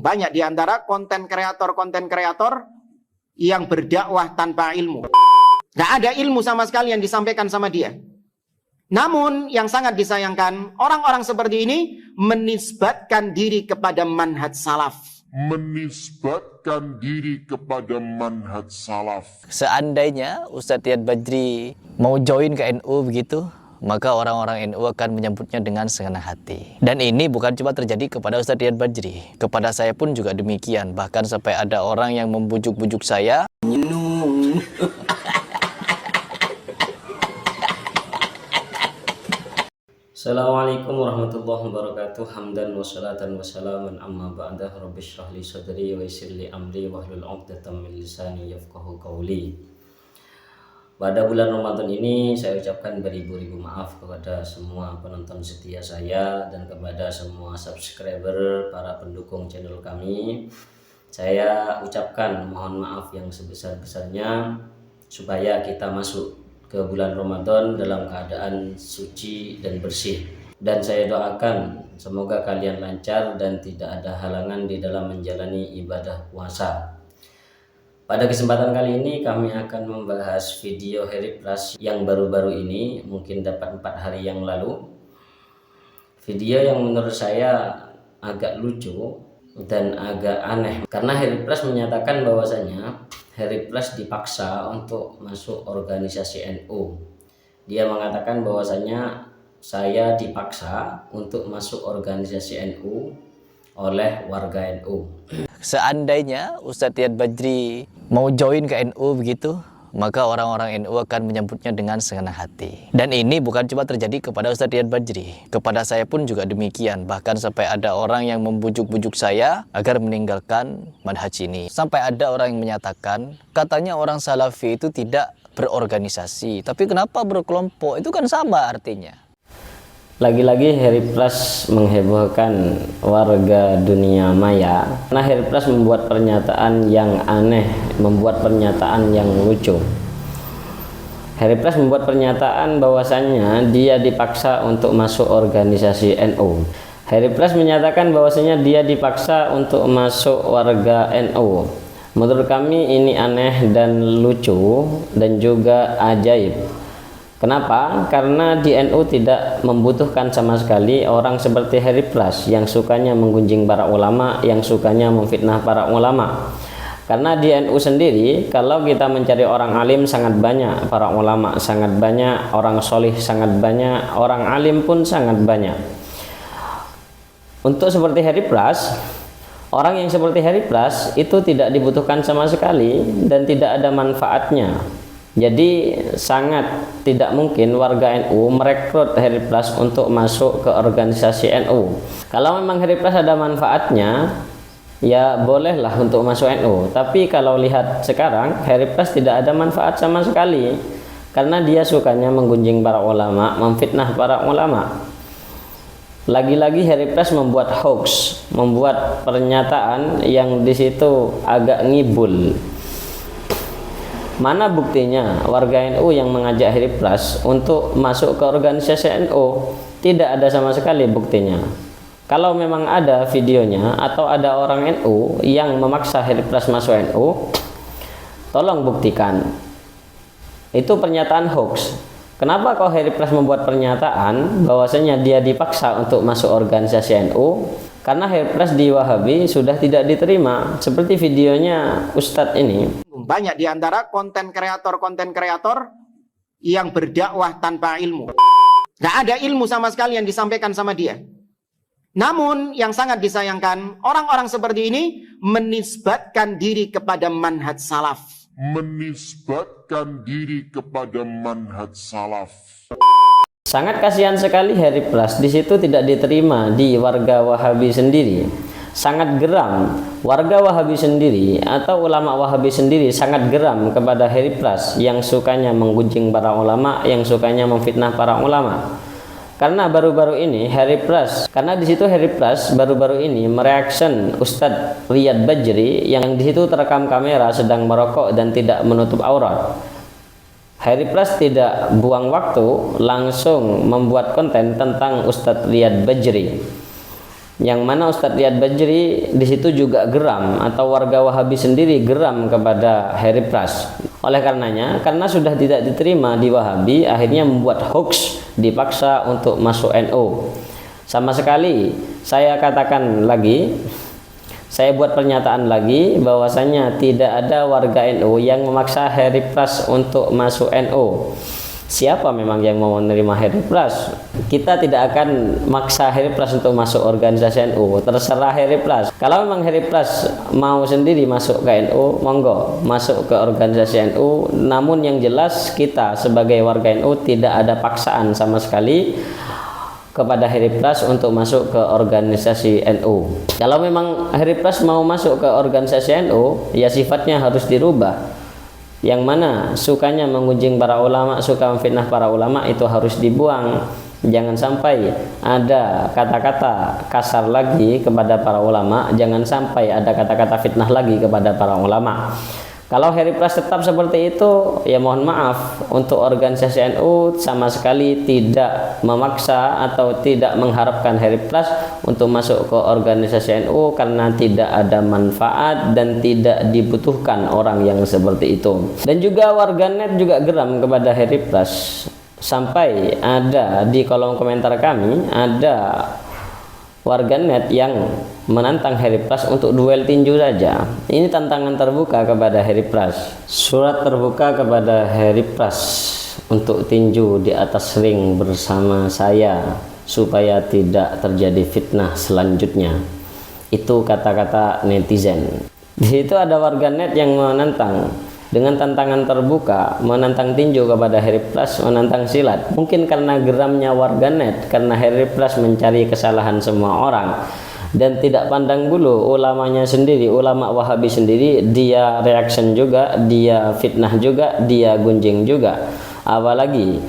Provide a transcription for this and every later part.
Banyak di antara konten kreator yang berdakwah tanpa ilmu. Gak ada ilmu sama sekali yang disampaikan sama dia. Namun yang sangat disayangkan, orang-orang seperti ini menisbatkan diri kepada manhaj salaf. Seandainya Ustadz Riyad Bajri mau join ke NU begitu, maka orang-orang NU akan menyambutnya dengan senang hati. Dan ini bukan cuma terjadi kepada Ustadz Riyad Bajri, kepada saya pun juga demikian. Bahkan sampai ada orang yang membujuk-bujuk saya. Assalamualaikum warahmatullahi wabarakatuh. Hamdan wa salatan wa salaman amma ba'dah. Rabbi shrah li sadri wa yassir li amri wahlul 'uqdatam min lisani yafqahu qawli. Pada bulan Ramadan ini saya ucapkan beribu-ribu maaf kepada semua penonton setia saya dan kepada semua subscriber, para pendukung channel kami. Saya ucapkan mohon maaf yang sebesar-besarnya supaya kita masuk ke bulan Ramadan dalam keadaan suci dan bersih. Dan saya doakan semoga kalian lancar dan tidak ada halangan di dalam menjalani ibadah puasa. Pada kesempatan kali ini kami akan membahas video Harry Plus yang baru-baru ini, mungkin dapat 4 hari yang lalu. Video yang menurut saya agak lucu dan agak aneh, karena Harry Plus menyatakan bahwasanya Harry Plus dipaksa untuk masuk organisasi NU. Dia mengatakan bahwasanya saya dipaksa untuk masuk organisasi NU oleh warga NU. Seandainya Ustadz Riyad Bajri mau join ke NU begitu, maka orang-orang NU akan menyambutnya dengan senang hati. Dan ini bukan cuma terjadi kepada Ustadz Riyad Bajri, kepada saya pun juga demikian. Bahkan sampai ada orang yang membujuk-bujuk saya agar meninggalkan manhaj ini. Sampai ada orang yang menyatakan, katanya orang salafi itu tidak berorganisasi, tapi kenapa berkelompok? Itu kan sama artinya. Lagi-lagi Harry Plus menghebohkan warga dunia maya. Nah, Harry Plus membuat pernyataan yang aneh, membuat pernyataan yang lucu. Harry Plus membuat pernyataan bahwasannya dia dipaksa untuk masuk organisasi NU. Harry Plus menyatakan bahwasannya dia dipaksa untuk masuk warga NU. Menurut kami ini aneh dan lucu dan juga ajaib. Kenapa? Karena di NU tidak membutuhkan sama sekali orang seperti Harry Plus yang sukanya menggunjing para ulama, yang sukanya memfitnah para ulama. Karena di NU sendiri, kalau kita mencari orang alim sangat banyak, para ulama sangat banyak, orang solih sangat banyak, orang alim pun sangat banyak. Untuk seperti Harry Plus, orang yang seperti Harry Plus itu tidak dibutuhkan sama sekali dan tidak ada manfaatnya. Jadi sangat tidak mungkin warga NU merekrut Harry Plus untuk masuk ke organisasi NU. Kalau memang Harry Plus ada manfaatnya, ya bolehlah untuk masuk NU. Tapi kalau lihat sekarang, Harry Plus tidak ada manfaat sama sekali, karena dia sukanya menggunjing para ulama, memfitnah para ulama. Lagi-lagi Harry Plus membuat hoax, membuat pernyataan yang di situ agak ngibul. Mana buktinya warga NU yang mengajak Harry Plus untuk masuk ke organisasi NU? Tidak ada sama sekali buktinya. Kalau memang ada videonya atau ada orang NU yang memaksa Harry Plus masuk NU, tolong buktikan. Itu pernyataan hoax. Kenapa kok Harry Plus membuat pernyataan bahwasanya dia dipaksa untuk masuk organisasi NU? Karena Harry Plus di Wahabi sudah tidak diterima, seperti videonya Ustadz ini. Banyak di antara konten kreator yang berdakwah tanpa ilmu. Gak ada ilmu sama sekali yang disampaikan sama dia. Namun yang sangat disayangkan, orang-orang seperti ini menisbatkan diri kepada manhaj salaf. Sangat kasihan sekali Harry Plus di situ tidak diterima di warga Wahabi sendiri. Sangat geram warga Wahabi sendiri atau ulama Wahabi sendiri sangat geram kepada Harry Plus yang sukanya menggunjing para ulama, yang sukanya memfitnah para ulama. Karena baru-baru ini Harry Plus, karena di situ Harry Plus baru-baru ini mereaction Ustadz Riyad Bajri yang di situ terekam kamera sedang merokok dan tidak menutup aurat. Harry Plus tidak buang waktu, langsung membuat konten tentang Ustadz Riyad Bajri. yang mana Ustadz Riyad Bajri di situ juga geram, atau warga Wahabi sendiri geram kepada Harry Pras. Oleh karenanya, karena sudah tidak diterima di Wahabi, akhirnya membuat hoax, dipaksa untuk masuk NU. Sama sekali saya katakan lagi, saya buat pernyataan lagi bahwasanya tidak ada warga NU yang memaksa Harry Pras untuk masuk NU. Siapa memang yang mau menerima Harry Pras? Kita tidak akan maksa Harry Pras untuk masuk organisasi NU. Terserah Harry Pras. Kalau memang Harry Pras mau sendiri masuk ke NU, monggo masuk ke organisasi NU. Namun yang jelas kita sebagai warga NU tidak ada paksaan sama sekali kepada Harry Pras untuk masuk ke organisasi NU. Kalau memang Harry Pras mau masuk ke organisasi NU, ya sifatnya harus dirubah. Yang mana sukanya menggunjing para ulama, suka memfitnah para ulama, itu harus dibuang. Jangan sampai ada kata-kata kasar lagi kepada para ulama, jangan sampai ada kata-kata fitnah lagi kepada para ulama. Kalau Harry Pras tetap seperti itu, ya mohon maaf, untuk organisasi NU sama sekali tidak memaksa atau tidak mengharapkan Harry Pras untuk masuk ke organisasi NU, karena tidak ada manfaat dan tidak dibutuhkan orang yang seperti itu. Dan juga warganet juga geram kepada Harry Pras, sampai ada di kolom komentar kami ada warganet yang menantang Harry Pras untuk duel tinju saja. Ini tantangan terbuka kepada Harry Pras. Surat terbuka kepada Harry Pras untuk tinju di atas ring bersama saya supaya tidak terjadi fitnah selanjutnya. Itu kata-kata netizen. Di situ ada warganet yang menantang dengan tantangan terbuka, menantang tinju kepada Harry Pras, menantang silat. Mungkin karena geramnya warganet, karena Harry Pras mencari kesalahan semua orang dan tidak pandang bulu ulamanya sendiri, ulama Wahabi sendiri, dia reaction juga, dia fitnah juga, dia gunjing juga. Apalagi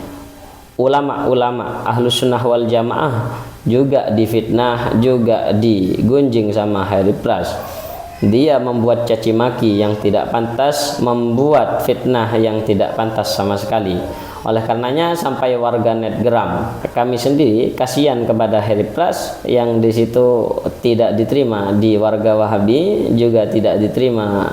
ulama-ulama Ahlus Sunnah wal Jamaah juga difitnah, juga digunjing sama Harry Pras. Dia membuat caci maki yang tidak pantas, membuat fitnah yang tidak pantas sama sekali. Oleh karenanya sampai warganet geram. Kami sendiri kasihan kepada Harry Pras yang di situ tidak diterima di warga Wahabi, juga tidak diterima.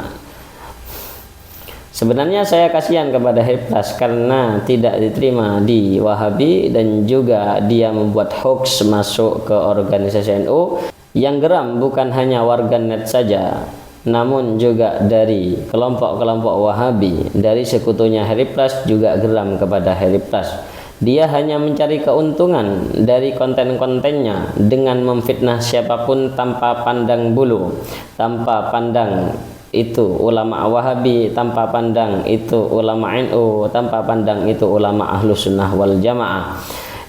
Sebenarnya saya kasihan kepada Harry Pras karena tidak diterima di Wahabi dan juga dia membuat hoax masuk ke organisasi NU. Yang geram bukan hanya warganet saja, namun juga dari kelompok-kelompok Wahabi, dari sekutunya Harry Pras juga geram kepada Harry Pras. Dia hanya mencari keuntungan dari konten-kontennya dengan memfitnah siapapun tanpa pandang bulu, tanpa pandang itu ulama Wahabi, tanpa pandang itu ulama NU, tanpa pandang itu ulama Ahlus Sunnah wal Jamaah.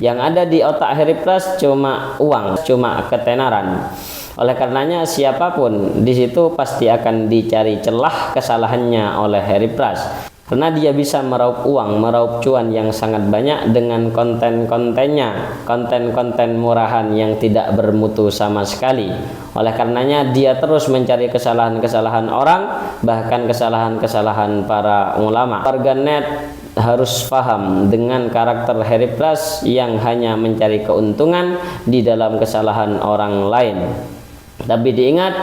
Yang ada di otak Harry Pras cuma uang, cuma ketenaran. Oleh karenanya siapapun di situ pasti akan dicari celah kesalahannya oleh Harry Pras, karena dia bisa meraup uang, meraup cuan yang sangat banyak dengan konten-kontennya, konten-konten murahan yang tidak bermutu sama sekali. Oleh karenanya dia terus mencari kesalahan-kesalahan orang, bahkan kesalahan-kesalahan para ulama. Warganet harus paham dengan karakter Harry Pras yang hanya mencari keuntungan di dalam kesalahan orang lain. Tapi diingat,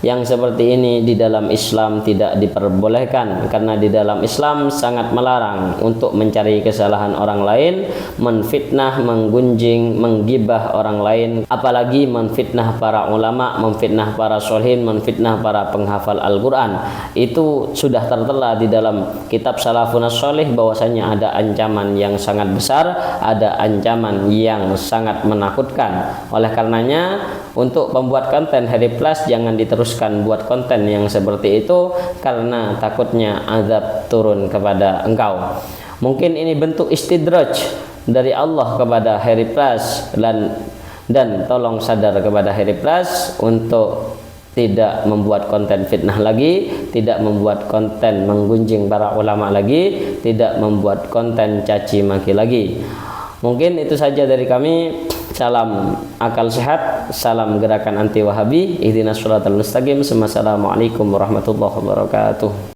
yang seperti ini di dalam Islam tidak diperbolehkan, karena di dalam Islam sangat melarang untuk mencari kesalahan orang lain, menfitnah, menggunjing, menggibah orang lain, apalagi menfitnah para ulama, menfitnah para sholihin, menfitnah para penghafal Al-Quran. Itu sudah tertera di dalam kitab Salafun Sholih bahwasanya ada ancaman yang sangat besar, ada ancaman yang sangat menakutkan. Oleh karenanya untuk pembuat konten Harry Pras jangan diteruskan buat konten yang seperti itu, karena takutnya azab turun kepada engkau. Mungkin ini bentuk istidraj dari Allah kepada Harry Pras, dan tolong sadar kepada Harry Pras untuk tidak membuat konten fitnah lagi, tidak membuat konten menggunjing para ulama lagi, tidak membuat konten caci maki lagi. Mungkin itu saja dari kami. Salam akal sehat, salam gerakan anti Wahabi. Ihdinas shiratal mustaqim. Assalamualaikum warahmatullahi wabarakatuh.